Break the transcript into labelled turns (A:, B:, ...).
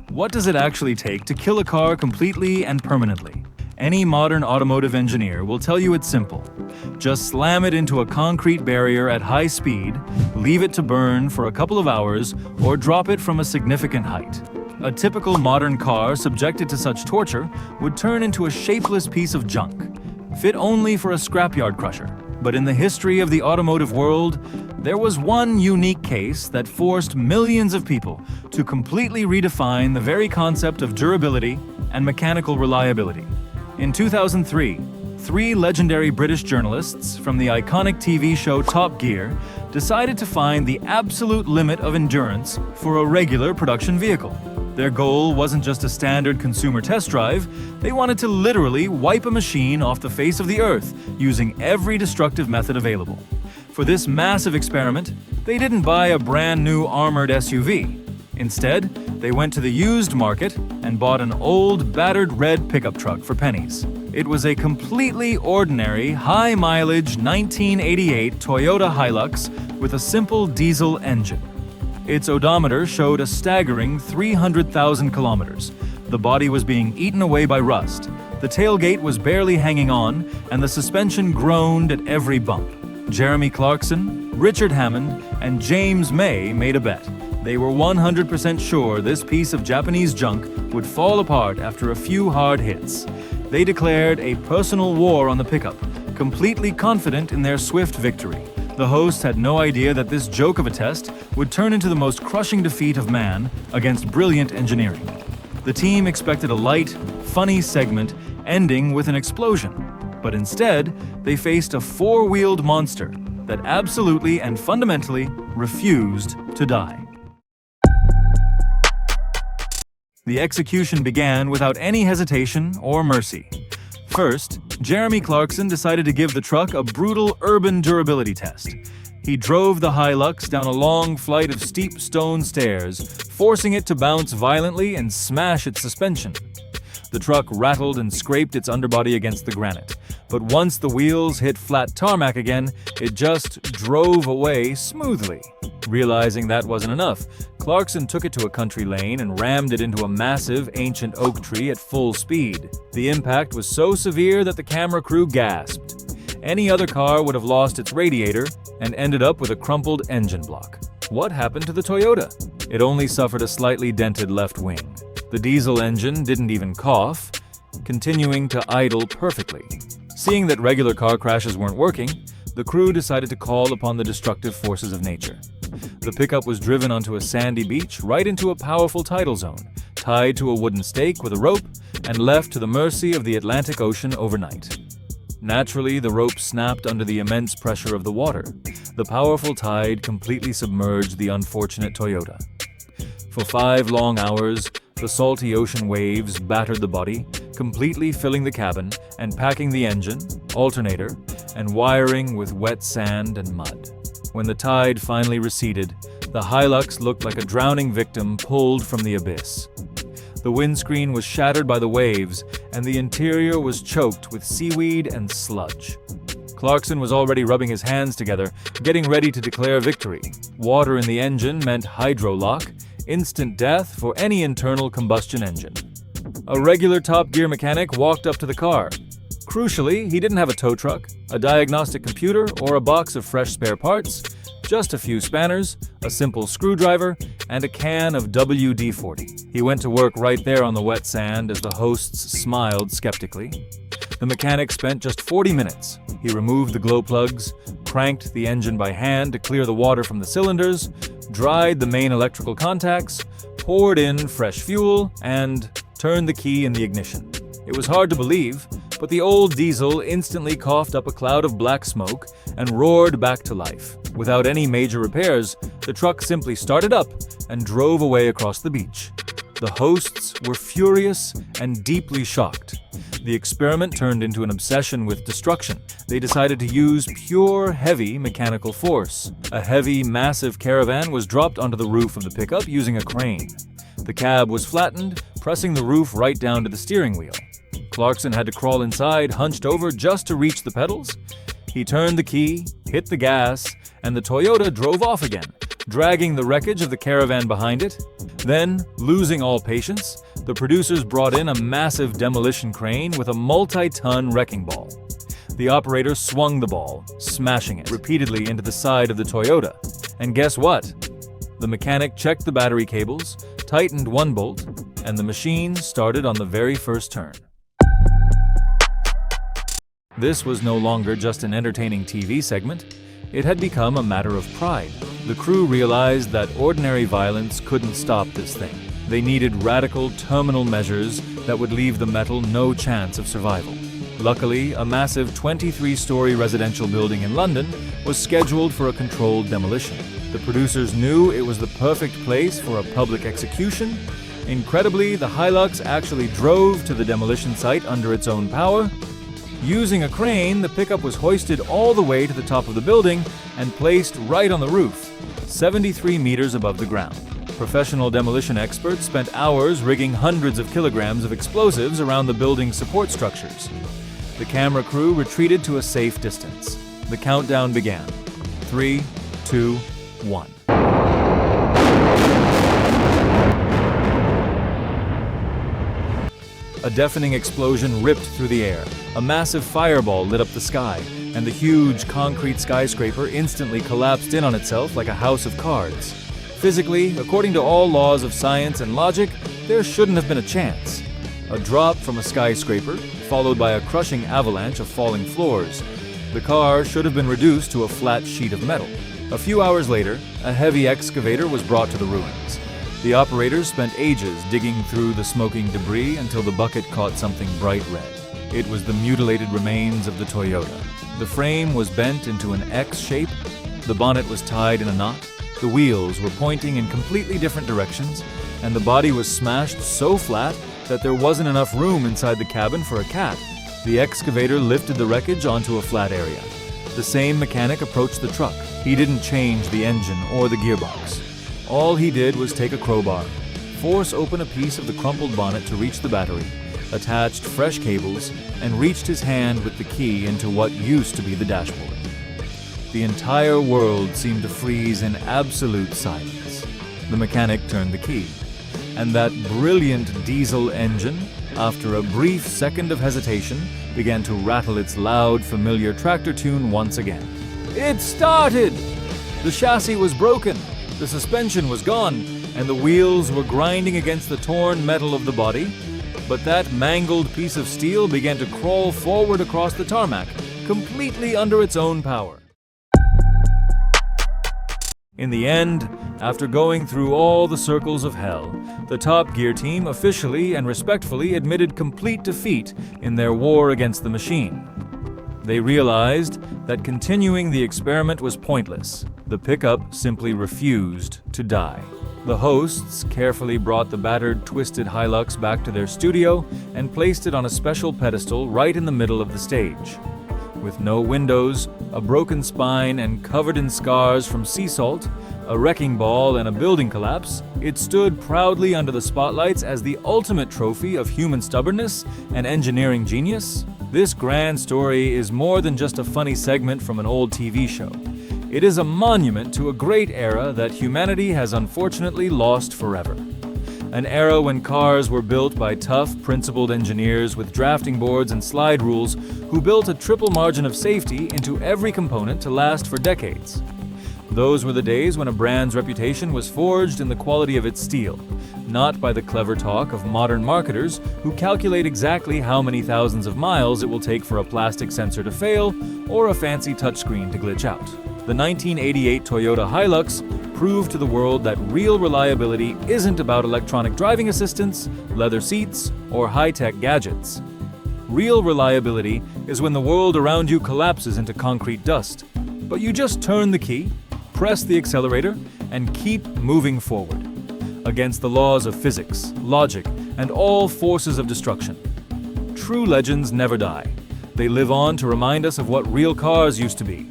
A: What does it actually take to kill a car completely and permanently? Any modern automotive engineer will tell you it's simple. Just slam it into a concrete barrier at high speed, leave it to burn for a couple of hours, or drop it from a significant height. A typical modern car subjected to such torture would turn into a shapeless piece of junk, fit only for a scrapyard crusher. But in the history of the automotive world, there was one unique case that forced millions of people to completely redefine the very concept of durability and mechanical reliability. In 2003, three legendary British journalists from the iconic TV show Top Gear decided to find the absolute limit of endurance for a regular production vehicle. Their goal wasn't just a standard consumer test drive, they wanted to literally wipe a machine off the face of the earth using every destructive method available. For this massive experiment, they didn't buy a brand new armored SUV. Instead, they went to the used market and bought an old, battered red pickup truck for pennies. It was a completely ordinary, high-mileage 1988 Toyota Hilux with a simple diesel engine. Its odometer showed a staggering 300,000 kilometers. The body was being eaten away by rust. The tailgate was barely hanging on, and the suspension groaned at every bump. Jeremy Clarkson, Richard Hammond, and James May made a bet. They were 100% sure this piece of Japanese junk would fall apart after a few hard hits. They declared a personal war on the pickup, completely confident in their swift victory. The hosts had no idea that this joke of a test would turn into the most crushing defeat of man against brilliant engineering. The team expected a light, funny segment ending with an explosion, but instead, they faced a four-wheeled monster that absolutely and fundamentally refused to die. The execution began without any hesitation or mercy. First, Jeremy Clarkson decided to give the truck a brutal urban durability test. He drove the Hilux down a long flight of steep stone stairs, forcing it to bounce violently and smash its suspension. The truck rattled and scraped its underbody against the granite, but once the wheels hit flat tarmac again, it just drove away smoothly. Realizing that wasn't enough, Clarkson took it to a country lane and rammed it into a massive, ancient oak tree at full speed. The impact was so severe that the camera crew gasped. Any other car would have lost its radiator and ended up with a crumpled engine block. What happened to the Toyota? It only suffered a slightly dented left wing. The diesel engine didn't even cough, continuing to idle perfectly. Seeing that regular car crashes weren't working, the crew decided to call upon the destructive forces of nature. The pickup was driven onto a sandy beach right into a powerful tidal zone, tied to a wooden stake with a rope, and left to the mercy of the Atlantic Ocean overnight. Naturally, the rope snapped under the immense pressure of the water. The powerful tide completely submerged the unfortunate Toyota. For 5 long hours, the salty ocean waves battered the body, completely filling the cabin and packing the engine, alternator, and wiring with wet sand and mud. When the tide finally receded, the Hilux looked like a drowning victim pulled from the abyss. The windscreen was shattered by the waves, and the interior was choked with seaweed and sludge. Clarkson was already rubbing his hands together, getting ready to declare victory. Water in the engine meant hydrolock, instant death for any internal combustion engine. A regular Top Gear mechanic walked up to the car. Crucially, he didn't have a tow truck, a diagnostic computer, or a box of fresh spare parts, just a few spanners, a simple screwdriver, and a can of WD-40. He went to work right there on the wet sand as the hosts smiled skeptically. The mechanic spent just 40 minutes. He removed the glow plugs, cranked the engine by hand to clear the water from the cylinders, dried the main electrical contacts, poured in fresh fuel, and turned the key in the ignition. It was hard to believe, but the old diesel instantly coughed up a cloud of black smoke and roared back to life. Without any major repairs, the truck simply started up and drove away across the beach. The hosts were furious and deeply shocked. The experiment turned into an obsession with destruction. They decided to use pure, heavy mechanical force. A heavy, massive caravan was dropped onto the roof of the pickup using a crane. The cab was flattened, pressing the roof right down to the steering wheel. Clarkson had to crawl inside, hunched over just to reach the pedals. He turned the key, hit the gas, and the Toyota drove off again, dragging the wreckage of the caravan behind it. Then, losing all patience, the producers brought in a massive demolition crane with a multi-ton wrecking ball. The operator swung the ball, smashing it repeatedly into the side of the Toyota. And guess what? The mechanic checked the battery cables, tightened one bolt, and the machine started on the very first turn. This was no longer just an entertaining TV segment. It had become a matter of pride. The crew realized that ordinary violence couldn't stop this thing. They needed radical terminal measures that would leave the metal no chance of survival. Luckily, a massive 23-story residential building in London was scheduled for a controlled demolition. The producers knew it was the perfect place for a public execution. Incredibly, the Hilux actually drove to the demolition site under its own power. Using a crane, the pickup was hoisted all the way to the top of the building and placed right on the roof, 73 meters above the ground. Professional demolition experts spent hours rigging hundreds of kilograms of explosives around the building's support structures. The camera crew retreated to a safe distance. The countdown began. 3, 2, 1. A deafening explosion ripped through the air. A massive fireball lit up the sky, and the huge concrete skyscraper instantly collapsed in on itself like a house of cards. Physically, according to all laws of science and logic, there shouldn't have been a chance. A drop from a skyscraper, followed by a crushing avalanche of falling floors. The car should have been reduced to a flat sheet of metal. A few hours later, a heavy excavator was brought to the ruins. The operators spent ages digging through the smoking debris until the bucket caught something bright red. It was the mutilated remains of the Toyota. The frame was bent into an X shape, the bonnet was tied in a knot, the wheels were pointing in completely different directions, and the body was smashed so flat that there wasn't enough room inside the cabin for a cat. The excavator lifted the wreckage onto a flat area. The same mechanic approached the truck. He didn't change the engine or the gearbox. All he did was take a crowbar, force open a piece of the crumpled bonnet to reach the battery, attached fresh cables, and reached his hand with the key into what used to be the dashboard. The entire world seemed to freeze in absolute silence. The mechanic turned the key, and that brilliant diesel engine, after a brief second of hesitation, began to rattle its loud, familiar tractor tune once again. It started! The chassis was broken. The suspension was gone, and the wheels were grinding against the torn metal of the body. But that mangled piece of steel began to crawl forward across the tarmac, completely under its own power. In the end, after going through all the circles of hell, the Top Gear team officially and respectfully admitted complete defeat in their war against the machine. They realized that continuing the experiment was pointless. The pickup simply refused to die. The hosts carefully brought the battered, twisted Hilux back to their studio and placed it on a special pedestal right in the middle of the stage. With no windows, a broken spine, and covered in scars from sea salt, a wrecking ball, and a building collapse, it stood proudly under the spotlights as the ultimate trophy of human stubbornness and engineering genius. This grand story is more than just a funny segment from an old TV show. It is a monument to a great era that humanity has unfortunately lost forever. An era when cars were built by tough, principled engineers with drafting boards and slide rules who built a triple margin of safety into every component to last for decades. Those were the days when a brand's reputation was forged in the quality of its steel, not by the clever talk of modern marketers who calculate exactly how many thousands of miles it will take for a plastic sensor to fail or a fancy touchscreen to glitch out. The 1988 Toyota Hilux proved to the world that real reliability isn't about electronic driving assistance, leather seats, or high-tech gadgets. Real reliability is when the world around you collapses into concrete dust, but you just turn the key, press the accelerator, and keep moving forward, against the laws of physics, logic, and all forces of destruction. True legends never die. They live on to remind us of what real cars used to be.